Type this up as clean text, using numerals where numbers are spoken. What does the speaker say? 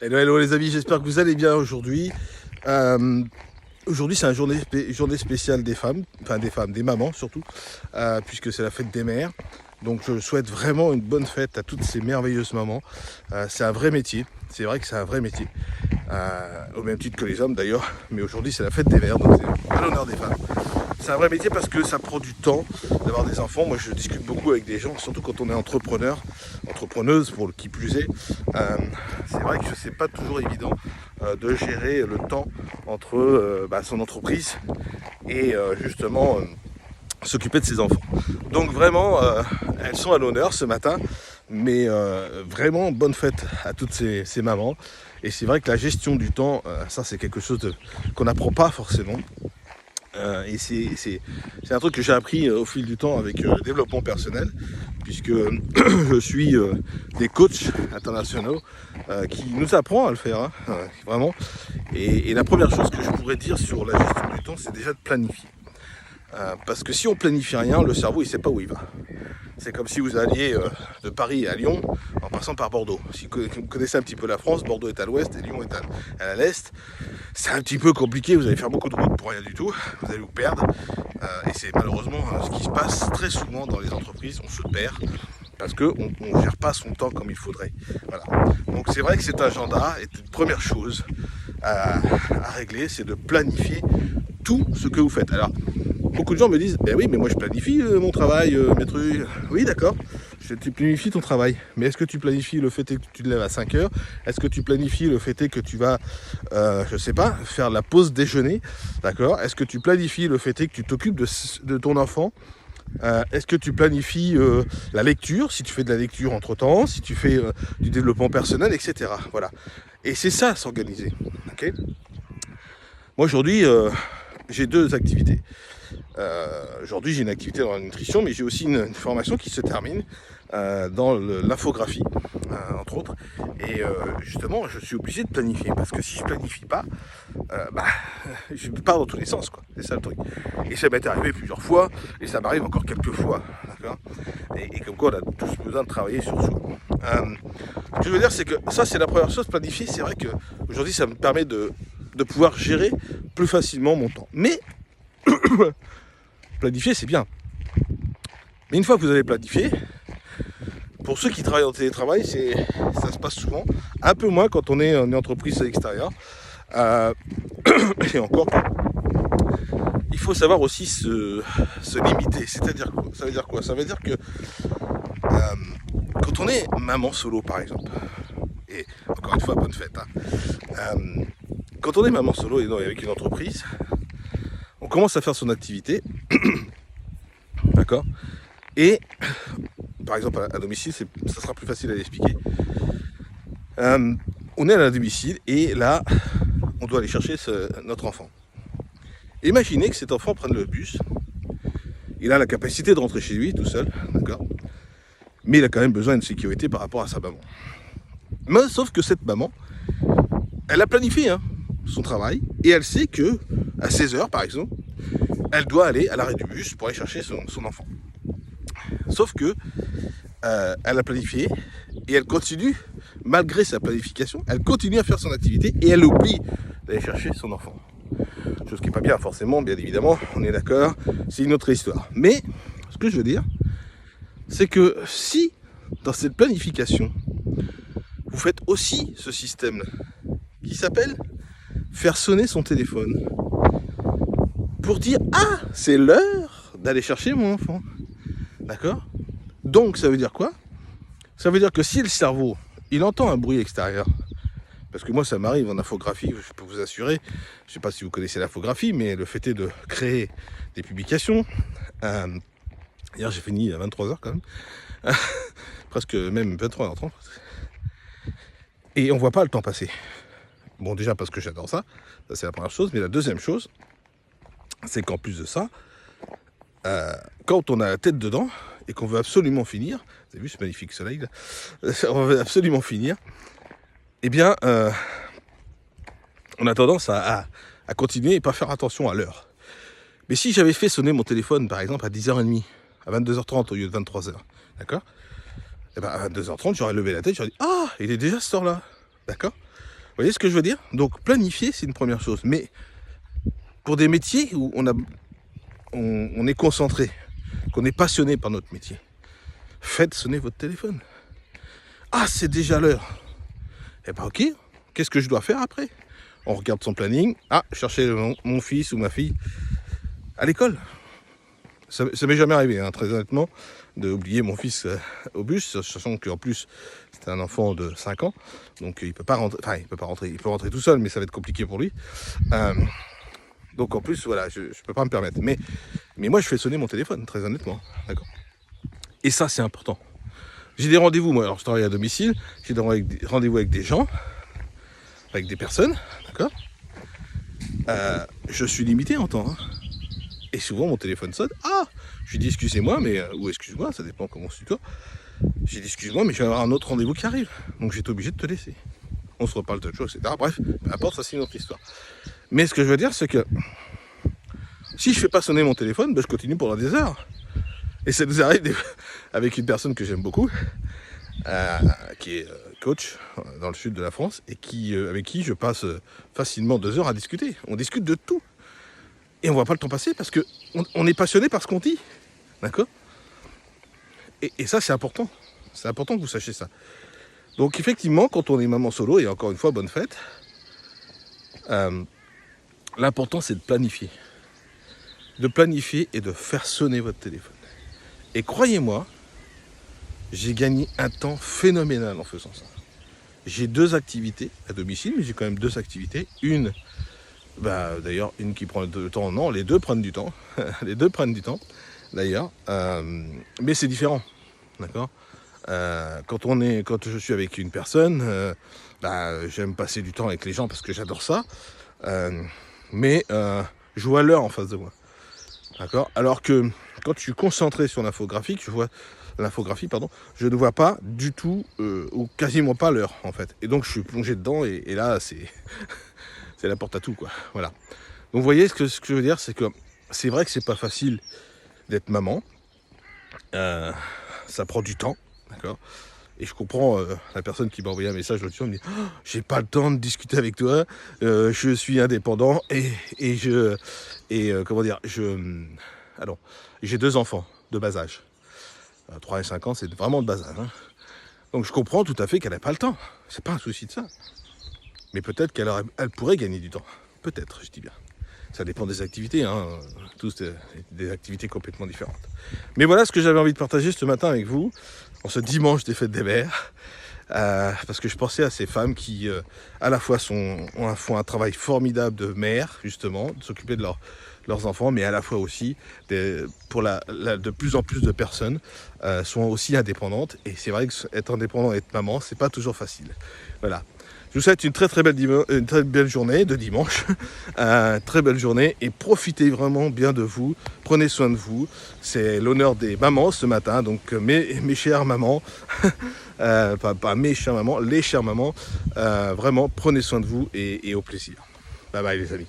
Hello les amis, j'espère que vous allez bien aujourd'hui. Aujourd'hui c'est une journée spéciale des femmes, des mamans surtout, puisque c'est la fête des mères. Donc je souhaite vraiment une bonne fête à toutes ces merveilleuses mamans. C'est un vrai métier, c'est vrai que c'est un vrai métier, au même titre que les hommes d'ailleurs. Mais aujourd'hui c'est la fête des mères, donc c'est à l'honneur des femmes. C'est un vrai métier parce que ça prend du temps d'avoir des enfants. Moi je discute beaucoup avec des gens, surtout quand on est entrepreneuse pour le qui plus est. C'est vrai que c'est pas toujours évident de gérer le temps entre son entreprise et justement s'occuper de ses enfants. Donc vraiment, elles sont à l'honneur ce matin, mais vraiment bonne fête à toutes ces mamans. Et c'est vrai que la gestion du temps, ça c'est quelque chose qu'on n'apprend pas forcément. Et c'est un truc que j'ai appris au fil du temps avec le développement personnel, puisque je suis des coachs internationaux qui nous apprend à le faire, hein, vraiment. Et la première chose que je pourrais dire sur la gestion du temps, c'est déjà de planifier. Parce que si on planifie rien, le cerveau il sait pas où il va. C'est comme si vous alliez de Paris à Lyon en passant par Bordeaux. Si vous connaissez un petit peu la France, Bordeaux est à l'ouest et Lyon est à l'est. C'est un petit peu compliqué, vous allez faire beaucoup de routes pour rien du tout, vous allez vous perdre. Et c'est malheureusement ce qui se passe très souvent dans les entreprises, on se perd parce qu'on ne gère pas son temps comme il faudrait. Voilà. Donc c'est vrai que cet agenda est une première chose à régler, c'est de planifier tout ce que vous faites. Alors, beaucoup de gens me disent, ben oui, mais moi je planifie mon travail, mes trucs. Oui, d'accord, tu planifies ton travail. Mais est-ce que tu planifies le fait que tu te lèves à 5 heures? Est-ce que tu planifies le fait que tu vas, je sais pas, faire la pause déjeuner? D'accord. Est-ce que tu planifies le fait que tu t'occupes de ton enfant? Est-ce que tu planifies la lecture, si tu fais de la lecture entre-temps, si tu fais du développement personnel, etc. Voilà. Et c'est ça, s'organiser. Okay. Moi, aujourd'hui, j'ai deux activités. Aujourd'hui, j'ai une activité dans la nutrition, mais j'ai aussi une formation qui se termine dans l'infographie, entre autres. Et justement, je suis obligé de planifier, parce que si je planifie pas, je pars dans tous les sens, quoi. C'est ça le truc. Et ça m'est arrivé plusieurs fois, et ça m'arrive encore quelques fois, d'accord. Et comme quoi, on a tous besoin de travailler sur soi. Ce que je veux dire, c'est que ça, c'est la première chose, planifier. C'est vrai que aujourd'hui, ça me permet de pouvoir gérer plus facilement mon temps. Mais planifier, c'est bien. Mais une fois que vous avez planifié, pour ceux qui travaillent en télétravail, ça se passe souvent, un peu moins quand on est en entreprise à l'extérieur. Et encore, il faut savoir aussi se limiter. C'est-à-dire quoi? Ça veut dire quoi? Ça veut dire que quand on est maman solo, par exemple, et encore une fois, bonne fête, hein, quand on est maman solo et avec une entreprise, on commence à faire son activité, d'accord? Et par exemple à domicile, ça sera plus facile à l'expliquer. On est à domicile et là, on doit aller chercher notre enfant. Imaginez que cet enfant prenne le bus. Il a la capacité de rentrer chez lui tout seul, d'accord? Mais il a quand même besoin de sécurité par rapport à sa maman. Mais sauf que cette maman, elle a planifié son travail et elle sait que à 16h par exemple, elle doit aller à l'arrêt du bus pour aller chercher son enfant. Sauf que elle a planifié et elle continue, malgré sa planification, elle continue à faire son activité et elle oublie d'aller chercher son enfant. Chose qui n'est pas bien forcément, bien évidemment, on est d'accord, c'est une autre histoire. Mais ce que je veux dire, c'est que si dans cette planification, vous faites aussi ce système qui s'appelle faire sonner son téléphone pour dire « Ah, c'est l'heure d'aller chercher mon enfant ». D'accord? Donc ça veut dire quoi? Ça veut dire que si le cerveau, il entend un bruit extérieur, parce que moi ça m'arrive en infographie, je peux vous assurer, je ne sais pas si vous connaissez l'infographie, mais le fait est de créer des publications. Hier j'ai fini à 23h quand même, presque même 23h30. Et on voit pas le temps passer. Bon, déjà parce que j'adore ça c'est la première chose, mais la deuxième chose, c'est qu'en plus de ça, quand on a la tête dedans et qu'on veut absolument finir, vous avez vu ce magnifique soleil là, on veut absolument finir, eh bien, on a tendance à continuer et pas faire attention à l'heure. Mais si j'avais fait sonner mon téléphone, par exemple, à 10h30, à 22h30 au lieu de 23h, d'accord? Et ben à 22h30, j'aurais levé la tête, j'aurais dit « Ah, il est déjà cette heure-là !» D'accord? voyez ce que je veux dire? Donc planifier, c'est une première chose. Mais pour des métiers où on est concentré, qu'on est passionné par notre métier, faites sonner votre téléphone. Ah, c'est déjà l'heure. Eh ben ok, qu'est-ce que je dois faire après? On regarde son planning. Ah, chercher mon fils ou ma fille à l'école. Ça m'est jamais arrivé, hein, très honnêtement, d'oublier mon fils au bus, sachant qu'en plus, c'est un enfant de 5 ans, donc il peut pas rentrer, enfin, il peut rentrer tout seul, mais ça va être compliqué pour lui. Donc en plus, voilà, je peux pas me permettre. Mais moi, je fais sonner mon téléphone, très honnêtement, d'accord. Et ça, c'est important. J'ai des rendez-vous, moi, alors je travaille à domicile, j'ai des rendez-vous avec des gens, avec des personnes, d'accord. Je suis limité en temps, hein. Et souvent mon téléphone sonne. Ah, je lui dis excusez-moi, mais ou excuse-moi, ça dépend comment c'est toi. J'ai dit excuse-moi, mais je vais avoir un autre rendez-vous qui arrive. Donc j'étais obligé de te laisser. On se reparle de choses, etc. Bref, peu importe, ça c'est une autre histoire. Mais ce que je veux dire, c'est que si je fais pas sonner mon téléphone, ben, je continue pendant des heures. Et ça nous arrive avec une personne que j'aime beaucoup, qui est coach dans le sud de la France, et avec qui je passe facilement 2 heures à discuter. On discute de tout. Et on voit pas le temps passer parce qu'on est passionné par ce qu'on dit. D'accord ? Et ça, c'est important. C'est important que vous sachiez ça. Donc, effectivement, quand on est maman solo, et encore une fois, bonne fête, l'important, c'est de planifier. De planifier et de faire sonner votre téléphone. Et croyez-moi, j'ai gagné un temps phénoménal en faisant ça. J'ai 2 activités à domicile, mais j'ai quand même 2 activités. Une, d'ailleurs, une qui prend du temps, non, les 2 prennent du temps. Les 2 prennent du temps, d'ailleurs. Mais c'est différent, d'accord. Quand je suis avec une personne, j'aime passer du temps avec les gens parce que j'adore ça. Mais je vois l'heure en face de moi, d'accord. Alors que quand je suis concentré sur l'infographie, je ne vois pas du tout ou quasiment pas l'heure, en fait. Et donc, je suis plongé dedans et là, c'est la porte à tout, quoi. Voilà. Donc, vous voyez, ce que je veux dire, c'est que c'est vrai que c'est pas facile d'être maman. Ça prend du temps, d'accord. Et je comprends la personne qui m'a envoyé un message l'autre jour, elle me dit « J'ai pas le temps de discuter avec toi, je suis indépendant alors, j'ai 2 enfants de bas âge. 3 et 5 ans, c'est vraiment de bas âge. Hein. Donc je comprends tout à fait qu'elle n'a pas le temps. C'est pas un souci de ça. Mais peut-être qu'elle pourrait gagner du temps. Peut-être, je dis bien. Ça dépend des activités, hein. Tous des activités complètement différentes. Mais voilà ce que j'avais envie de partager ce matin avec vous, en ce dimanche des fêtes des mères. Parce que je pensais à ces femmes qui, à la fois font un travail formidable de mère, justement, de s'occuper de leurs enfants, mais à la fois aussi, de plus en plus de personnes sont aussi indépendantes. Et c'est vrai qu'être indépendant et être maman, c'est pas toujours facile. Voilà. Je vous souhaite une très belle journée de dimanche, très belle journée, et profitez vraiment bien de vous, prenez soin de vous. C'est l'honneur des mamans ce matin, donc mes chères mamans, pas mes chères mamans, les chères mamans, vraiment prenez soin de vous et au plaisir. Bye bye les amis.